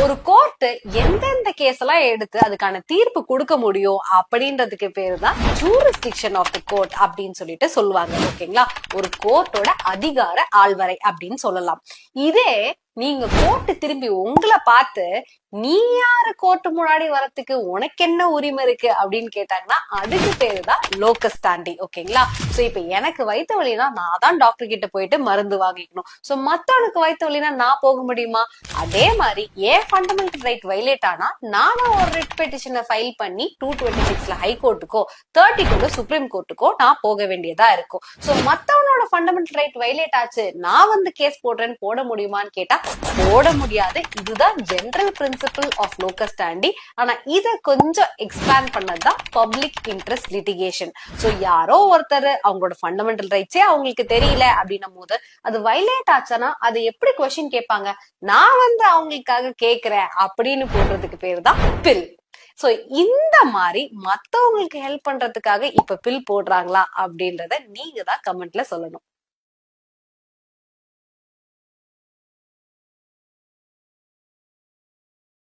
ஒரு கோர்ட் எந்தெந்த கேஸ் எல்லாம் எடுத்து அதுக்கான தீர்ப்பு கொடுக்க முடியும் அப்படின்றதுக்கு பேரு தான் ஜூரிஸ்டிக்ஷன் ஆஃப் தி கோர்ட் அப்படின்னு சொல்லிட்டு சொல்லுவாங்க. ஓகேங்களா, ஒரு கோர்ட்டோட அதிகார ஆள்வரை அப்படின்னு சொல்லலாம். இதே நீங்க கோர்ட்டு திரும்பி உங்களை பார்த்து நீ யாரு கோர்ட்டு முன்னாடி வரத்துக்கு உனக்கு என்ன உரிமை இருக்கு அப்படின்னு கேட்டாங்கன்னா அதுக்கு பேருதான் லோக்கஸ் ஸ்டாண்டி. ஓகேங்களா, சோ இப்ப எனக்கு வயிற்று வலினா நான் தான் டாக்டர் கிட்ட போயிட்டு மருந்து வாங்கிக்கணும். சோ மத்தவனுக்கு வயிற்று வலினா நான் போக முடியுமா? அதே மாதிரி ஏன் ஃபண்டமெண்டல் ரைட் வைலேட் ஆனா நானும் ஒரு ரிட் பெட்டிஷனை ஃபைல் பண்ணி 226 ஹைகோர்ட்டுக்கோ 32 சுப்ரீம் கோர்ட்டுக்கோ நான் போக வேண்டியதா இருக்கும். சோ மத்தவனோட ஃபண்டமெண்டல் ரைட் வைலேட் ஆச்சு நான் வந்து கேஸ் போடுறேன்னு போட முடியுமான்னு கேட்டா போட முடியாது. இதுதான் general principle of locus standi. ஆனா இத கொஞ்சம் எக்ஸ்பேண்ட் பண்ணதுதான் பப்ளிக் இன்ட்ரெஸ்ட் லிட்டிகேஷன். சோ யாரோ ஒருத்தர் அவங்களோட ஃபண்டமெண்டல் ரைட்ஸே அவங்களுக்கு தெரியல அப்படின்னும் போது அது வைலேட் ஆச்சுன்னா அது எப்படி கொஸ்டின் கேட்பாங்க? நான் வந்து அவங்களுக்காக கேக்குறேன் அப்படின்னு போடுறதுக்கு பேரு தான் பில். சோ இந்த மாதிரி மத்தவங்களுக்கு ஹெல்ப் பண்றதுக்காக இப்ப பில் போடுறாங்களா அப்படின்றத நீங்க தான் கமெண்ட்ல சொல்லணும்.